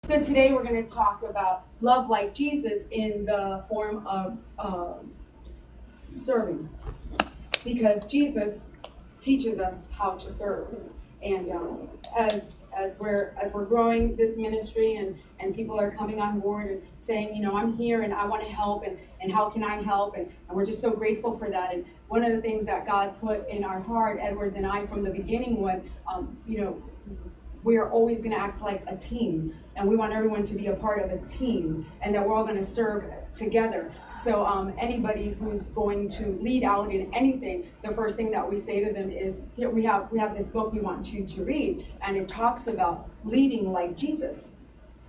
So today we're going to talk about love like Jesus in the form of serving, because Jesus teaches us how to serve. And as we're growing this ministry and people are coming on board and saying, I'm here and I want to help and how can I help? And we're just so grateful for that. And one of the things that God put in our heart, Edwards and I, from the beginning was, we are always going to act like a team, and we want everyone to be a part of a team, and that we're all going to serve together. So anybody who's going to lead out in anything, the first thing that we say to them is, here we have this book we want you to read, and it talks about leading like Jesus,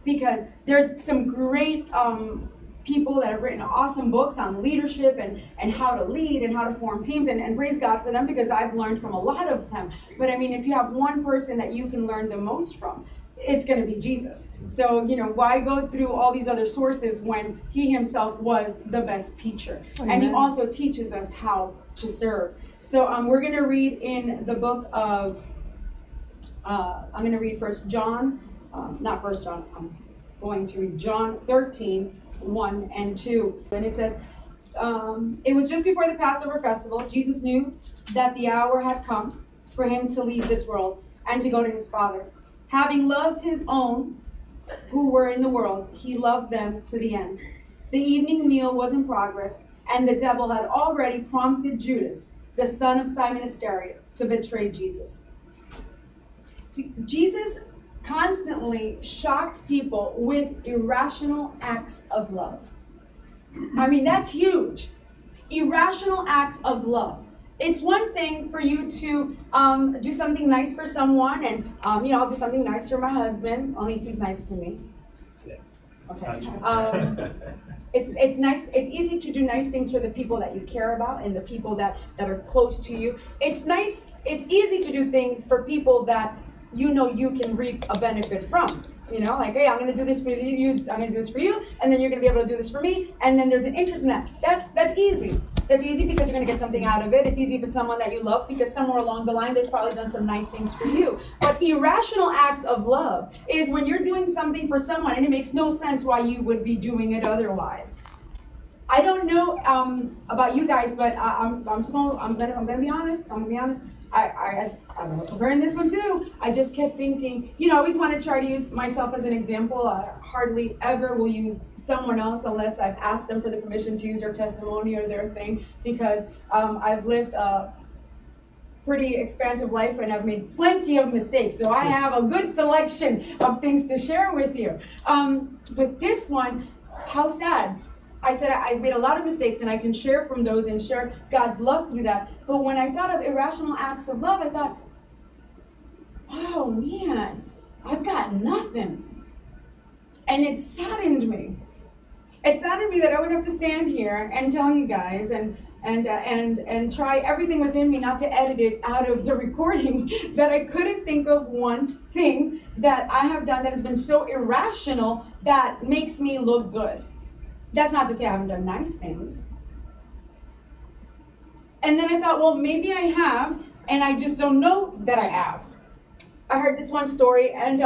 because there's some great people that have written awesome books on leadership and how to lead and how to form teams, and praise God for them, because I've learned from a lot of them. But I mean, if you have one person that you can learn the most from, it's going to be Jesus. So, why go through all these other sources when he himself was the best teacher? Amen. And he also teaches us how to serve. So we're going to read in the book of, I'm going to read First John, not First John, I'm going to read John 13, 1 and 2. And it says, it was just before the Passover festival. Jesus knew that the hour had come for him to leave this world and to go to his Father. Having loved his own who were in the world, he loved them to the end. The evening meal was in progress, and the devil had already prompted Judas, the son of Simon Iscariot, to betray Jesus. See, Jesus constantly shocked people with irrational acts of love. I mean, that's huge. Irrational acts of love. It's one thing for you to do something nice for someone, and I'll do something nice for my husband, only if he's nice to me. Okay. It's nice. It's easy to do nice things for the people that you care about and the people that are close to you. It's nice. It's easy to do things for people that you can reap a benefit from. Like, hey, I'm going to do this for you, I'm going to do this for you, and then you're going to be able to do this for me, and then there's an interest in that. That's easy. That's easy because you're going to get something out of it. It's easy if it's someone that you love, because somewhere along the line they've probably done some nice things for you. But irrational acts of love is when you're doing something for someone and it makes no sense why you would be doing it otherwise. I don't know about you guys, but I'm gonna be honest. As I was preparing this one too, I just kept thinking, I always want to try to use myself as an example. I hardly ever will use someone else unless I've asked them for the permission to use their testimony or their thing, because I've lived a pretty expansive life and I've made plenty of mistakes. So I have a good selection of things to share with you. But this one, how sad. I said I made a lot of mistakes, and I can share from those and share God's love through that. But when I thought of irrational acts of love, I thought, oh man, I've got nothing. And it saddened me. It saddened me that I would have to stand here and tell you guys and try everything within me not to edit it out of the recording, that I couldn't think of one thing that I have done that has been so irrational that makes me look good. That's not to say I haven't done nice things. And then I thought, well, maybe I have, and I just don't know that I have. I heard this one story, and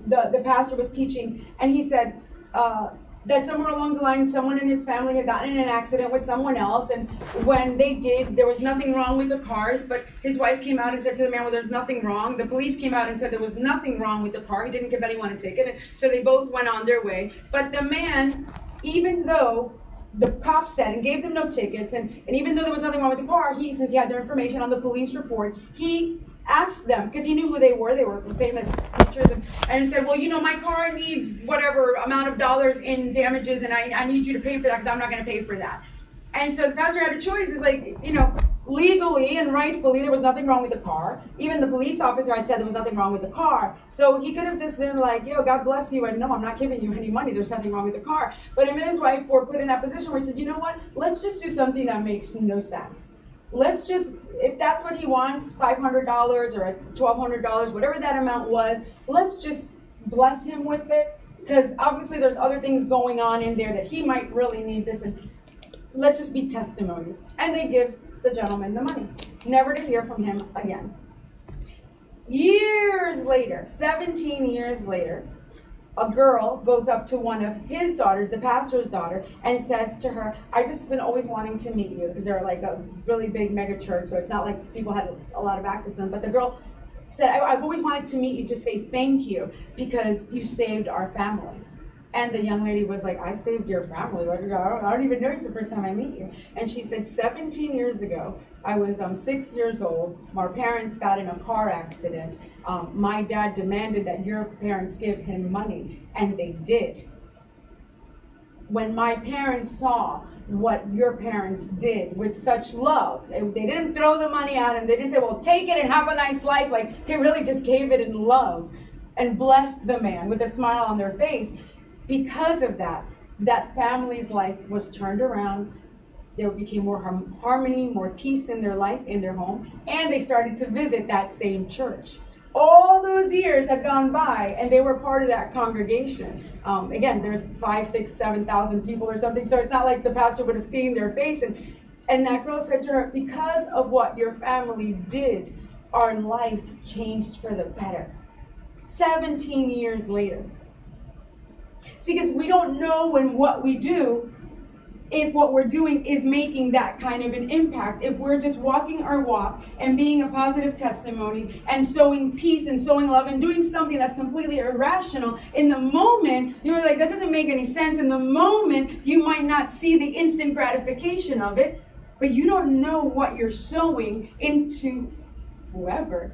the pastor was teaching, and he said that somewhere along the line, someone in his family had gotten in an accident with someone else, and when they did, there was nothing wrong with the cars, but his wife came out and said to the man, well, there's nothing wrong. The police came out and said there was nothing wrong with the car. He didn't give anyone a ticket, so they both went on their way. But the man, even though the cops said and gave them no tickets, and even though there was nothing wrong with the car, since he had their information on the police report, he asked them, because he knew who they were famous teachers, and said, well, my car needs whatever amount of dollars in damages, and I need you to pay for that, because I'm not going to pay for that. And so the pastor had a choice. It's like, legally and rightfully, there was nothing wrong with the car. Even the police officer, I said there was nothing wrong with the car. So he could have just been like, God bless you, and no, I'm not giving you any money. There's nothing wrong with the car. But him and his wife were put in that position where he said, you know what? Let's just do something that makes no sense. Let's just, if that's what he wants, $500 or $1,200, whatever that amount was, let's just bless him with it. Because obviously there's other things going on in there that he might really need this, and let's just be testimonies. And they give the gentleman the money, never to hear from him again. Years later, 17 years later, a girl goes up to one of his daughters, the pastor's daughter, and says to her, I just been always wanting to meet you, because they're like a really big mega church, so it's not like people had a lot of access to them. But the girl said, I've always wanted to meet you to say thank you because you saved our family. And the young lady was like, I saved your family? I don't even know, it's the first time I meet you. And she said, 17 years ago, I was 6 years old. My parents got in a car accident. My dad demanded that your parents give him money, and they did. When my parents saw what your parents did with such love, they didn't throw the money at him. They didn't say, well, take it and have a nice life. Like, they really just gave it in love and blessed the man with a smile on their face. Because of that, that family's life was turned around. There became more harmony, more peace in their life, in their home, and they started to visit that same church. All those years had gone by, and they were part of that congregation. Again, there's 5, 6, 7,000 people or something, so it's not like the pastor would have seen their face. And that girl said to her, because of what your family did, our life changed for the better. 17 years later. See, because we don't know when what we do, if what we're doing is making that kind of an impact. If we're just walking our walk and being a positive testimony and sowing peace and sowing love and doing something that's completely irrational, in the moment, you're like, that doesn't make any sense. In the moment, you might not see the instant gratification of it, but you don't know what you're sowing into whoever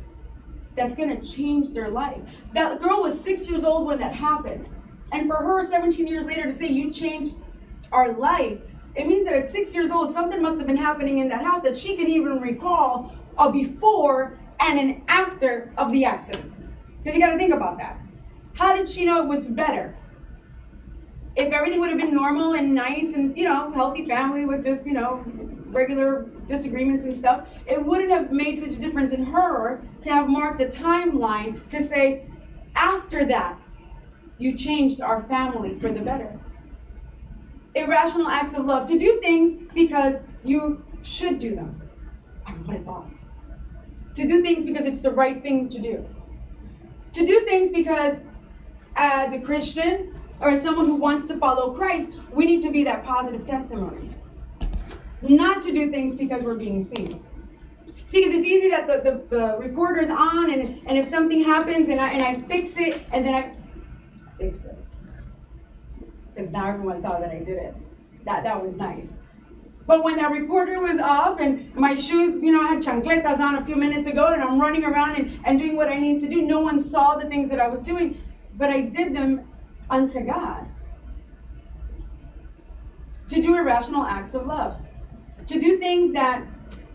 that's going to change their life. That girl was 6 years old when that happened. And for her, 17 years later, to say you changed our life, it means that at 6 years old, something must have been happening in that house that she can even recall a before and an after of the accident. Because you got to think about that. How did she know it was better? If everything would have been normal and nice and, healthy family with just, regular disagreements and stuff, it wouldn't have made such a difference in her to have marked a timeline to say, after that, you changed our family for the better. Irrational acts of love. To do things because you should do them. I don't know what I thought. To do things because it's the right thing to do. To do things because as a Christian or as someone who wants to follow Christ, we need to be that positive testimony. Not to do things because we're being seen. See, because it's easy that the recorder's on and if something happens and I fix it and then I fixed it. Because now everyone saw that I did it. That was nice. But when that recorder was off and my shoes, I had chancletas on a few minutes ago and I'm running around and doing what I need to do, no one saw the things that I was doing, but I did them unto God. To do irrational acts of love. To do things that,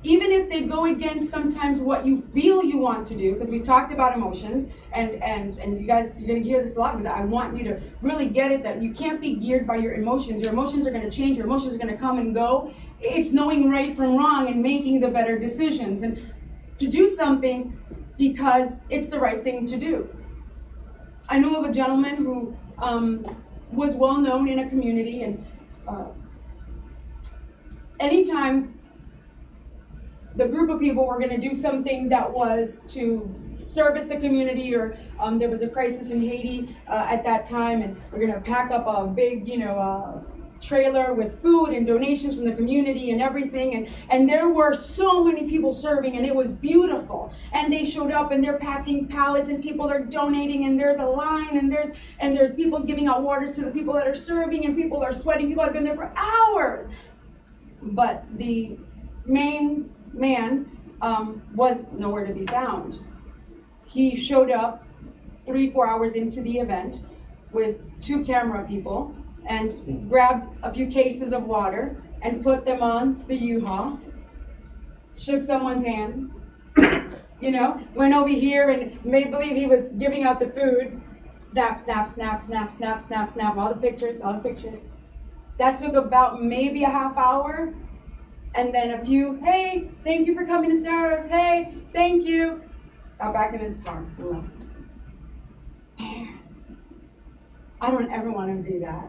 even if they go against sometimes what you feel you want to do, because we talked about emotions, and you guys, you're going to hear this a lot, because I want you to really get it, that you can't be geared by your emotions. Your emotions are going to change. Your emotions are going to come and go. It's knowing right from wrong and making the better decisions. And to do something because it's the right thing to do. I know of a gentleman who was well known in a community, and anytime the group of people were going to do something that was to service the community, or there was a crisis in Haiti at that time, and we're going to pack up a big, trailer with food and donations from the community and everything, and there were so many people serving, and it was beautiful. And they showed up and they're packing pallets and people are donating, and there's a line, and there's people giving out waters to the people that are serving, and people are sweating. People have been there for hours. But the main man was nowhere to be found. He showed up 3-4 hours into the event with 2 camera people and grabbed a few cases of water and put them on the U-Haul, shook someone's hand, went over here and made believe he was giving out the food. Snap, snap, snap, snap, snap, snap, snap, all the pictures. That took about maybe a half hour. And then a few, hey, thank you for coming to serve. Hey, thank you. Got back in his car and left. Man, I don't ever want to do that.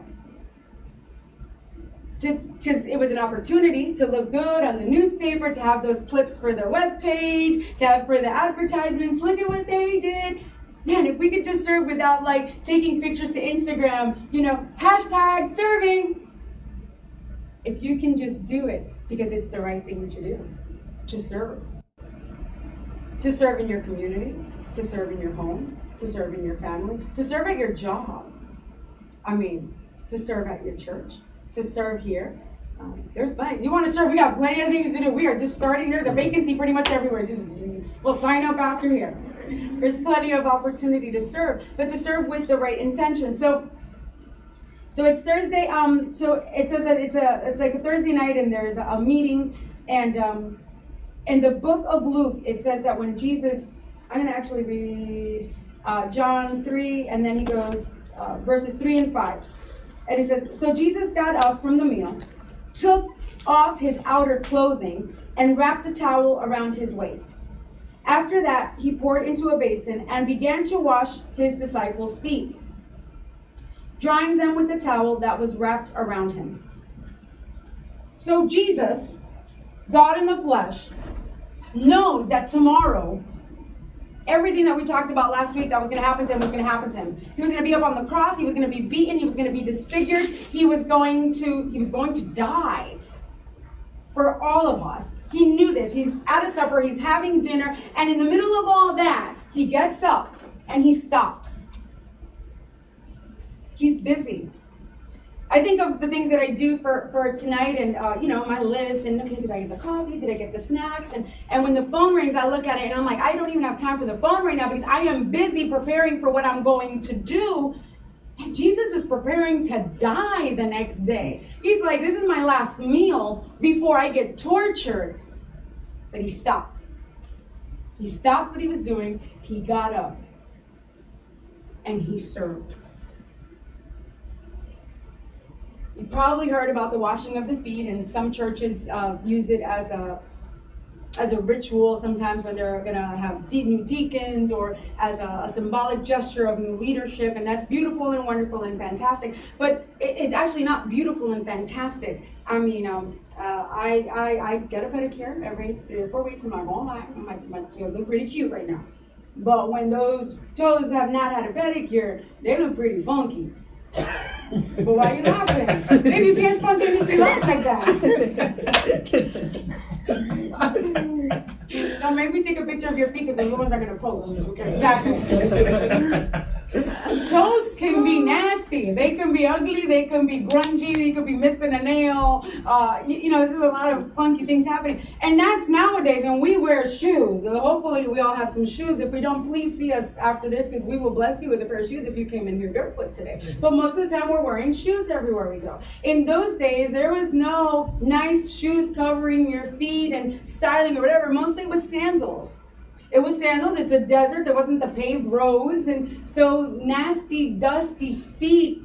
Because it was an opportunity to look good on the newspaper, to have those clips for their webpage, to have for the advertisements. Look at what they did. Man, if we could just serve without like taking pictures to Instagram, hashtag serving. If you can just do it because it's the right thing to do, to serve. To serve in your community, to serve in your home, to serve in your family, to serve at your job. To serve at your church, to serve here. There's plenty. You want to serve? We got plenty of things to do. We are just starting. There's a vacancy pretty much everywhere. We'll sign up after here. There's plenty of opportunity to serve, but to serve with the right intention. So it's Thursday. So it says that it's like a Thursday night, and there's a meeting. And in the book of Luke, it says that when Jesus, I'm going to actually read John 3, and then he goes verses 3 and 5. And it says, so Jesus got up from the meal, took off his outer clothing, and wrapped a towel around his waist. After that, he poured into a basin and began to wash his disciples' feet, drying them with the towel that was wrapped around him. So Jesus, God in the flesh, knows that tomorrow, everything that we talked about last week that was going to happen to him was going to happen to him. He was going to be up on the cross. He was going to be beaten. He was going to be disfigured. He was going to die for all of us. He knew this. He's at a supper. He's having dinner. And in the middle of all that, he gets up and he stops. He's busy. I think of the things that I do for tonight and, my list. And, okay, did I get the coffee? Did I get the snacks? And when the phone rings, I look at it and I'm like, I don't even have time for the phone right now because I am busy preparing for what I'm going to do. And Jesus is preparing to die the next day. He's like, this is my last meal before I get tortured. But he stopped. He stopped what he was doing. He got up and he served. You probably heard about the washing of the feet, and some churches use it as a ritual sometimes when they're going to have new deacons, or as a symbolic gesture of new leadership, and that's beautiful and wonderful and fantastic. But it's actually not beautiful and fantastic. I get a pedicure every 3 or 4 weeks. I'm not going to lie. My toes look pretty cute right now. But when those toes have not had a pedicure, they look pretty funky. But why are you laughing? Maybe you can't spontaneously laugh like that. So maybe take a picture of your feet because those ones are going to post. Okay, exactly. Toes can be nasty. They can be ugly. They can be grungy. They could be missing a nail. There's a lot of funky things happening. And that's nowadays, and we wear shoes. So hopefully we all have some shoes. If we don't, please see us after this because we will bless you with a pair of shoes if you came in here barefoot today. But most of the time we're wearing shoes everywhere we go. In those days, there was no nice shoes covering your feet and styling or whatever. Mostly it was sandals. It was sandals. It's a desert. There wasn't the paved roads. And so nasty, dusty feet.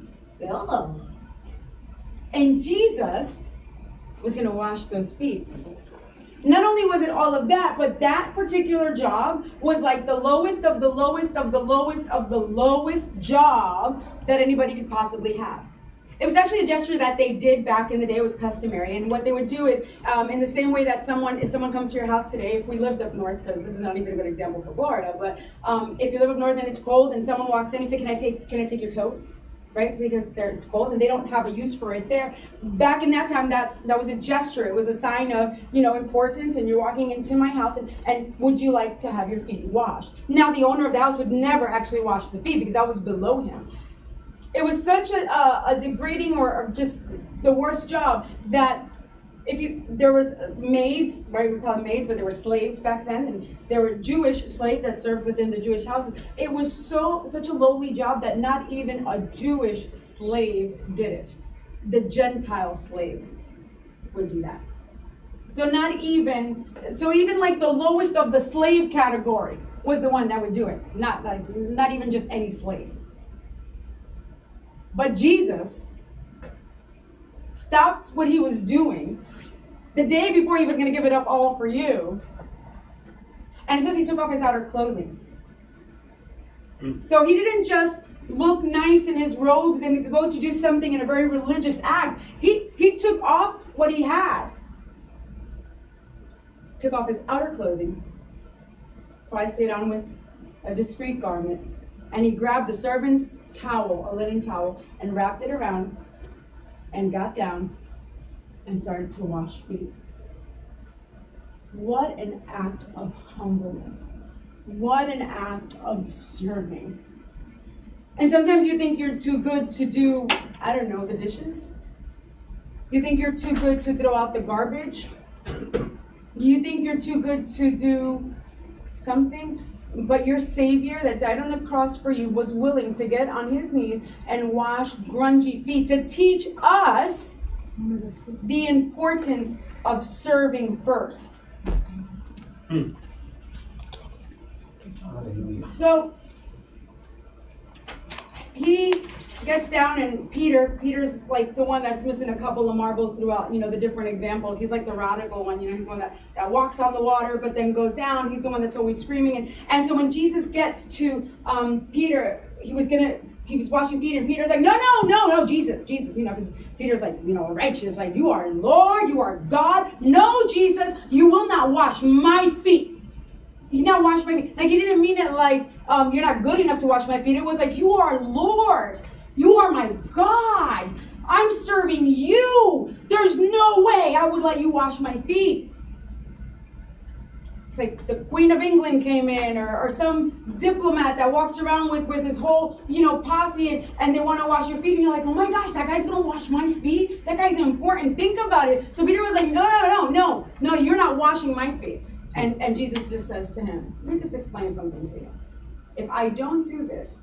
Ugh. And Jesus was going to wash those feet. Not only was it all of that, but that particular job was like the lowest of the lowest of the lowest of the lowest job that anybody could possibly have. It was actually a gesture that they did back in the day. It was customary. And what they would do is, in the same way that if someone comes to your house today, if we lived up north, because this is not even a good example for Florida, but if you live up north and it's cold and someone walks in, you say, can I take your coat? Right? Because it's cold and they don't have a use for it there. Back in that time, that was a gesture. It was a sign of, importance, and you're walking into my house and would you like to have your feet washed? Now, the owner of the house would never actually wash the feet because that was below him. It was such a degrading or just the worst job that there was maids, right? We call them maids, but there were slaves back then, and there were Jewish slaves that served within the Jewish houses. It was such a lowly job that not even a Jewish slave did it. The Gentile slaves would do that. So even like the lowest of the slave category was the one that would do it. Not even just any slave. But Jesus stopped what he was doing the day before he was going to give it up all for you. And it says he took off his outer clothing. So he didn't just look nice in his robes and go to do something in a very religious act. He took off what he had. Took off his outer clothing. Probably stayed on with a discreet garment. And he grabbed the servant's towel, a linen towel, and wrapped it around and got down and started to wash feet. What an act of humbleness. What an act of serving. And sometimes you think you're too good to do, I don't know, the dishes. You think you're too good to throw out the garbage. You think you're too good to do something. But your Savior that died on the cross for you was willing to get on his knees and wash grungy feet to teach us the importance of serving first. So he gets down, and Peter's like the one that's missing a couple of marbles throughout, the different examples. He's like the radical one, he's the one that walks on the water but then goes down. He's the one that's always screaming. And so when Jesus gets to Peter, he was washing feet, and Peter's like, no, Jesus, because Peter's like, righteous, like, you are Lord, you are God. No, Jesus, you will not wash my feet. You not wash my feet. Like, he didn't mean it like, you're not good enough to wash my feet. It was like, you are Lord. You are my God. I'm serving you. There's no way I would let you wash my feet. It's like the Queen of England came in, or some diplomat that walks around with his whole, posse, and they want to wash your feet, and you're like, oh my gosh, that guy's going to wash my feet? That guy's important. Think about it. So Peter was like, no, you're not washing my feet. And Jesus just says to him, let me just explain something to you. If I don't do this,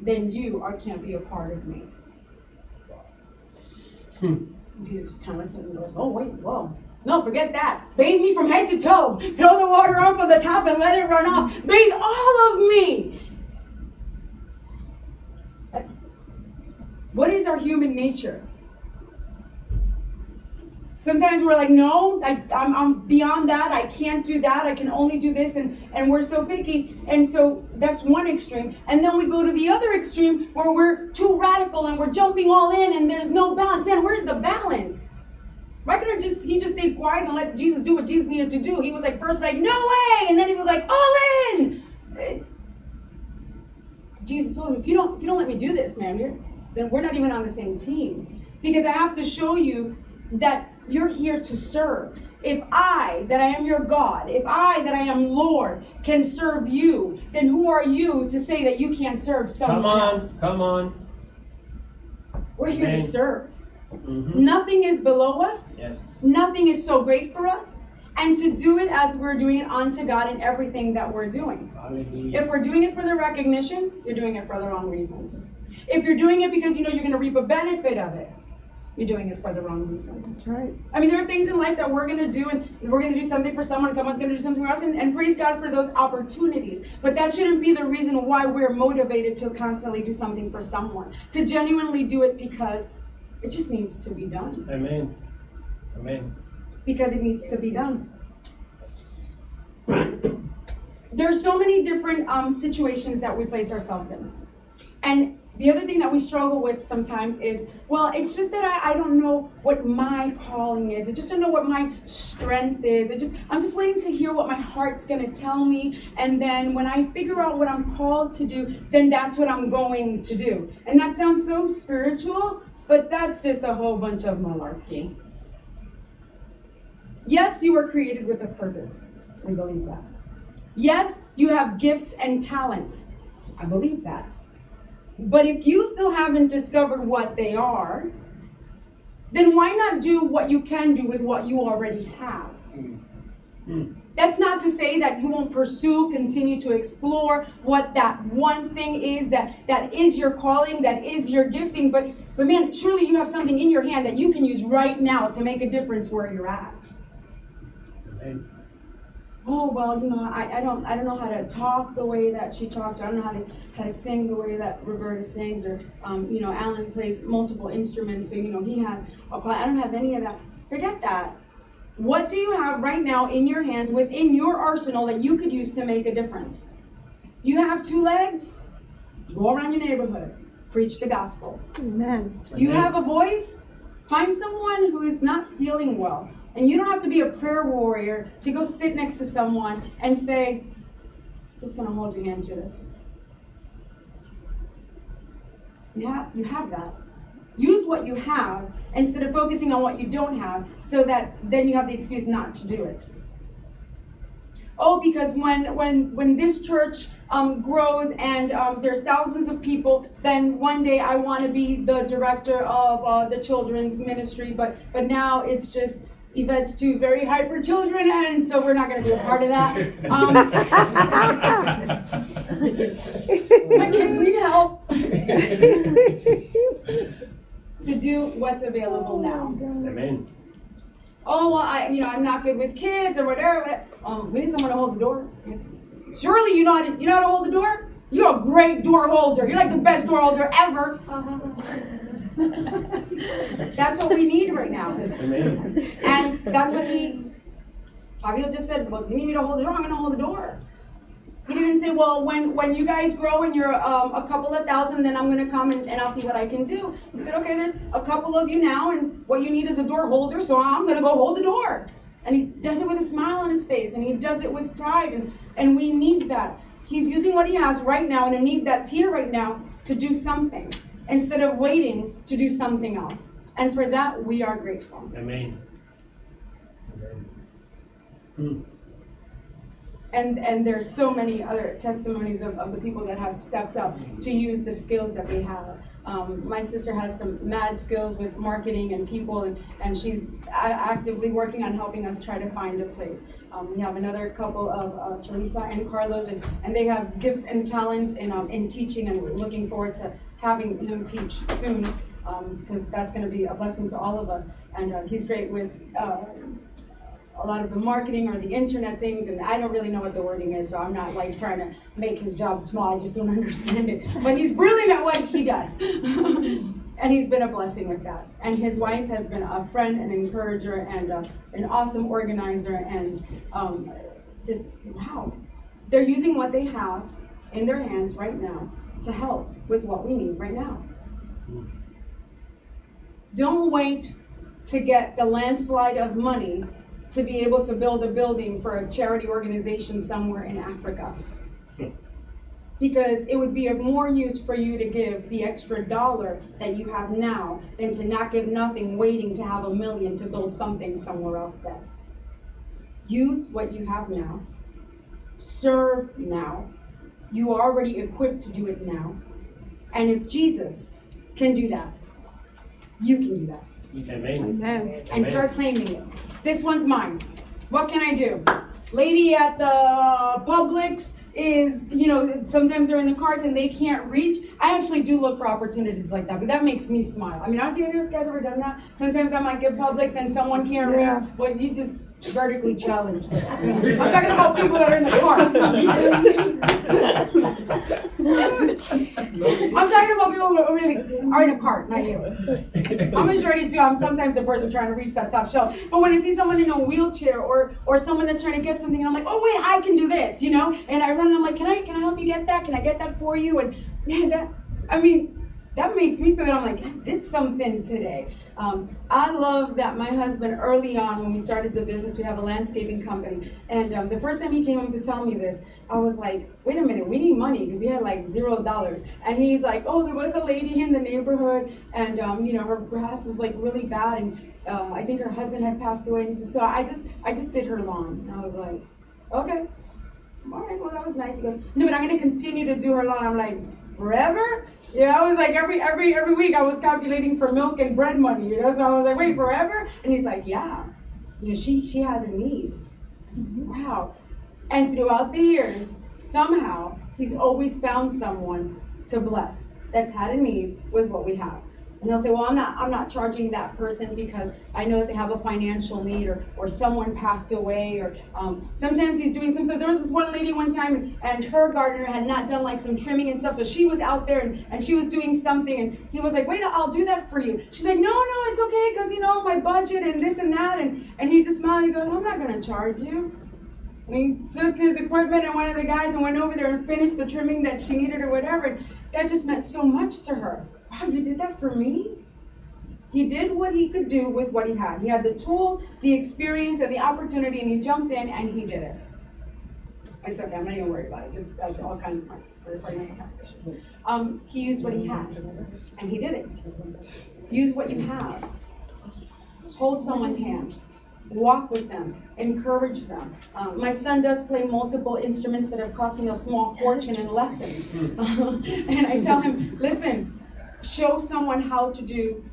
then you can't be a part of me. Peter just kind of looks at him and goes, oh, wait, whoa. No, forget that. Bathe me from head to toe. Throw the water on from the top and let it run off. Bathe all of me. What is our human nature? Sometimes we're like, no, I'm beyond that. I can't do that. I can only do this. And we're so picky. And so that's one extreme. And then we go to the other extreme where we're too radical and we're jumping all in and there's no balance. Man, where's the balance? Why couldn't he just stayed quiet and let Jesus do what Jesus needed to do? He was like, first like, no way. And then he was like, all in. Jesus told him, if you don't let me do this, man, then we're not even on the same team. Because I have to show you that you're here to serve. If I, that I am your God, if I, that I am Lord, can serve you, then who are you to say that you can't serve someone else? Come on. We're here to serve. Nothing is below us. Yes. Nothing is so great for us. And to do it as we're doing it unto God in everything that we're doing. Hallelujah. If we're doing it for the recognition, you're doing it for the wrong reasons. If you're doing it because you're going to reap a benefit of it, you're doing it for the wrong reasons. That's right. I mean, there are things in life that we're going to do, and we're going to do something for someone, and someone's going to do something for us, and praise God for those opportunities. But that shouldn't be the reason why we're motivated to constantly do something for someone. To genuinely do it because it just needs to be done. Amen. Amen. Because it needs to be done. There's so many different situations that we place ourselves in. And the other thing that we struggle with sometimes is, well, it's just that I don't know what my calling is. I just don't know what my strength is. I'm just waiting to hear what my heart's going to tell me. And then when I figure out what I'm called to do, then that's what I'm going to do. And that sounds so spiritual, but that's just a whole bunch of malarkey. Yes, you were created with a purpose. We believe that. Yes, you have gifts and talents. I believe that. But if you still haven't discovered what they are, then why not do what you can do with what you already have? That's not to say that you won't continue to explore what that one thing is that is your calling, that is your gifting. But man, surely you have something in your hand that you can use right now to make a difference where you're at. Amen. Oh, well, I don't know how to talk the way that she talks, or I don't know how to sing the way that Roberta sings, or Alan plays multiple instruments, so he has a play. I don't have any of that. Forget that. What do you have right now in your hands, within your arsenal, that you could use to make a difference? You have 2 legs? Go around your neighborhood, preach the gospel. Amen. You have a voice? Find someone who is not feeling well. And you don't have to be a prayer warrior to go sit next to someone and say, just going to hold your hand through this. You have that. Use what you have instead of focusing on what you don't have, so that then you have the excuse not to do it. Oh, because when this church grows and there's thousands of people, then one day I want to be the director of the children's ministry, but now it's just Yvette's two very hyper children, and so we're not going to be a part of that. My kids need help. To do what's available now. Amen. Oh, well, I'm not good with kids or whatever. We need someone to hold the door. Surely you know how to hold the door? You're a great door holder. You're like the best door holder ever. That's what we need right now. Amen. And that's what Fabio just said, well, you need me to hold the door, I'm going to hold the door. He didn't say, well, when you guys grow and you're a couple of thousand, then I'm going to come and I'll see what I can do. He said, okay, there's a couple of you now, and what you need is a door holder, so I'm going to go hold the door. And he does it with a smile on his face, and he does it with pride, and we need that. He's using what he has right now and a need that's here right now to do something, instead of waiting to do something else. And for that, we are grateful. Amen. Amen. And there's so many other testimonies of the people that have stepped up to use the skills that they have. My sister has some mad skills with marketing and people, and she's actively working on helping us try to find a place. We have another couple of Teresa and Carlos, and they have gifts and talents in teaching, and we're looking forward to having him teach soon, because that's going to be a blessing to all of us. And he's great with a lot of the marketing or the internet things, and I don't really know what the wording is, so I'm not like trying to make his job small. I just don't understand it. But he's brilliant at what he does. And he's been a blessing with that. And his wife has been a friend, an encourager, and an awesome organizer, and just, wow. They're using what they have in their hands right now to help with what we need right now. Don't wait to get the landslide of money to be able to build a building for a charity organization somewhere in Africa. Because it would be of more use for you to give the extra dollar that you have now than to not give nothing, waiting to have $1 million to build something somewhere else then. Use what you have now. Serve now. You are already equipped to do it now. And if Jesus can do that, you can do that. Amen. Amen. And start claiming it. This one's mine. What can I do? Lady at the Publix is, sometimes they're in the carts and they can't reach. I actually do look for opportunities like that because that makes me smile. I mean, I don't know if you guys ever done that. Sometimes I might get Publix and someone can't reach, but you just vertically challenged. I'm talking about people that are in the car. I'm talking about people who really are in a cart, not you. I'm a majority too. I'm sometimes the person trying to reach that top shelf. But when I see someone in a wheelchair or someone that's trying to get something, and I'm like, oh wait, I can do this, And I run and I'm like, can I help you get that? Can I get that for you? And man, that makes me feel good. I'm like, I did something today. I love that my husband, early on when we started the business, we have a landscaping company, and the first time he came home to tell me this, I was like, wait a minute, we need money, because we had like $0. And he's like, oh, there was a lady in the neighborhood, and her grass is like really bad, and I think her husband had passed away, and he said, so I just did her lawn. And I was like, okay, all right, well, that was nice. He goes, no, but I'm going to continue to do her lawn. I'm like, forever? I was like, every week I was calculating for milk and bread money, so I was like, wait, forever? And he's like, yeah, she has a need. And I was like, wow. And throughout the years, somehow, he's always found someone to bless that's had a need with what we have. And they'll say, well, I'm not charging that person because I know that they have a financial need, or someone passed away, or sometimes he's doing some stuff. There was this one lady one time, and her gardener had not done like some trimming and stuff, so she was out there and she was doing something, and he was like, wait, I'll do that for you. She's like, no, it's okay, because my budget and this and that, and he just smiled and he goes, I'm not going to charge you. And he took his equipment and one of the guys and went over there and finished the trimming that she needed or whatever, and that just meant so much to her. Wow, you did that for me? He did what he could do with what he had. He had the tools, the experience, and the opportunity, and he jumped in and he did it. It's okay, I'm not even worried about it, because that's all kinds of money. We're recording myself kinds of issues. He used what he had, and he did it. Use what you have. Hold someone's hand. Walk with them. Encourage them. My son does play multiple instruments that have cost me a small fortune in lessons. And I tell him, listen, show someone how to do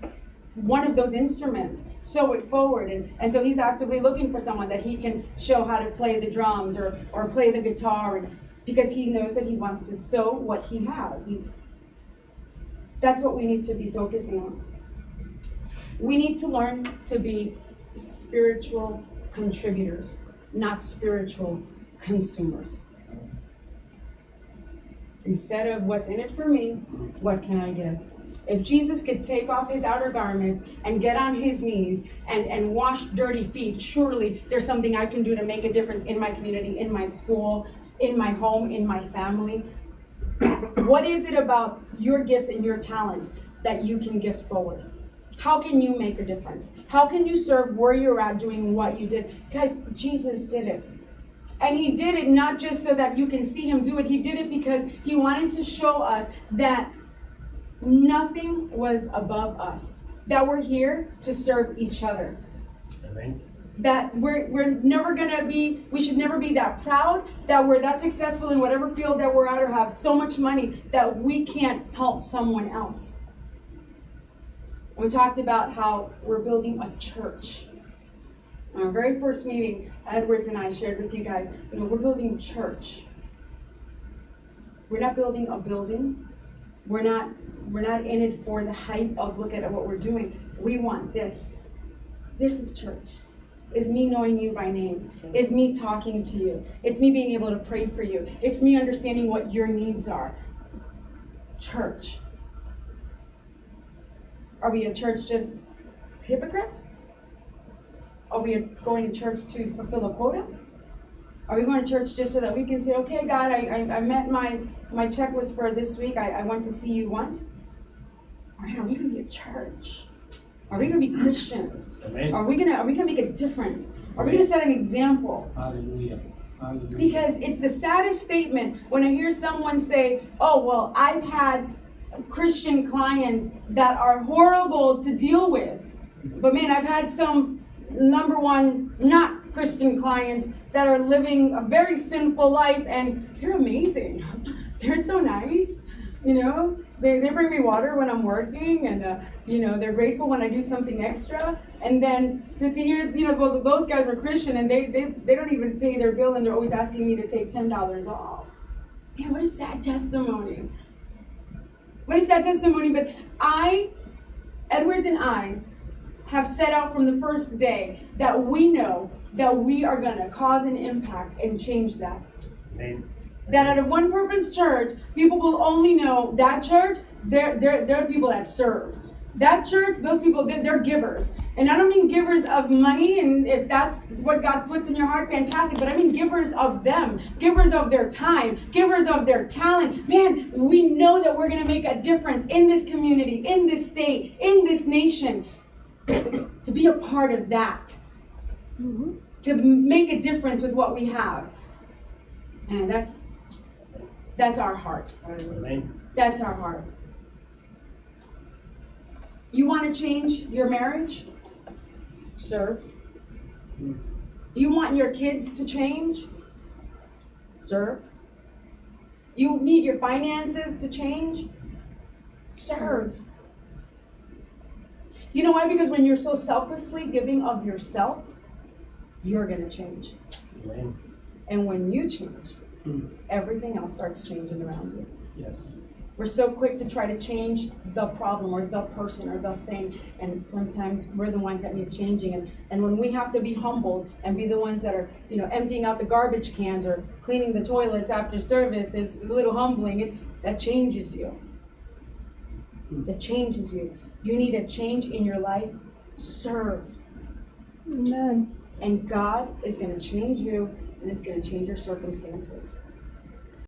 one of those instruments, sow it forward. And so he's actively looking for someone that he can show how to play the drums or play the guitar, because he knows that he wants to sow what he has. That's what we need to be focusing on. We need to learn to be spiritual contributors, not spiritual consumers. Instead of what's in it for me, what can I give? If Jesus could take off his outer garments and get on his knees and wash dirty feet, surely there's something I can do to make a difference in my community, in my school, in my home, in my family. What is it about your gifts and your talents that you can gift forward? How can you make a difference? How can you serve where you're at doing what you did? Guys, Jesus did it. And he did it not just so that you can see him do it. He did it because he wanted to show us that nothing was above us, that we're here to serve each other. Amen. That we're never gonna be, we should never be that proud that we're that successful in whatever field that we're at or have so much money that we can't help someone else. We talked about how we're building a church. In our very first meeting, Edwards and I shared with you guys, we're building a church. We're not building a building. We're not in it for the hype of look at what we're doing. We want this. This is church. It's me knowing you by name. It's me talking to you. It's me being able to pray for you. It's me understanding what your needs are. Church. Are we a church just hypocrites? Are we going to church to fulfill a quota? Are we going to church just so that we can say, okay, God, I met my checklist for this week. I went to see you once. All right, are we going to be a church? Are we going to be Christians? Amen. Are we going to make a difference? Are we going to set an example? Hallelujah. Hallelujah. Because it's the saddest statement when I hear someone say, oh, well, I've had Christian clients that are horrible to deal with. But man, I've had some, number one, not Christian clients that are living a very sinful life, and they're amazing. They're so nice, They bring me water when I'm working, and they're grateful when I do something extra. And then to hear, well, those guys are Christian, and they don't even pay their bill, and they're always asking me to take $10 off. Man, what a sad testimony. What a sad testimony. But Edwards and I have set out from the first day that we know that we are going to cause an impact and change that. Amen. That at a One Purpose Church, people will only know that church, they're people that serve. That church, those people, they're givers. And I don't mean givers of money, and if that's what God puts in your heart, fantastic, but I mean givers of them, givers of their time, givers of their talent. Man, we know that we're going to make a difference in this community, in this state, in this nation. To be a part of that. To make a difference with what we have. And that's our heart. Amen. That's our heart. You want to change your marriage? Serve. You want your kids to change? Serve. You need your finances to change? Serve. You know why? Because when you're so selflessly giving of yourself, you're going to change. Amen. And when you change, everything else starts changing around you. Yes. We're so quick to try to change the problem or the person or the thing, and sometimes we're the ones that need changing. And when we have to be humbled and be the ones that are, emptying out the garbage cans or cleaning the toilets after service, is a little humbling. That changes you. That changes you. You need a change in your life. Serve. Amen. And God is going to change you, and it's going to change your circumstances.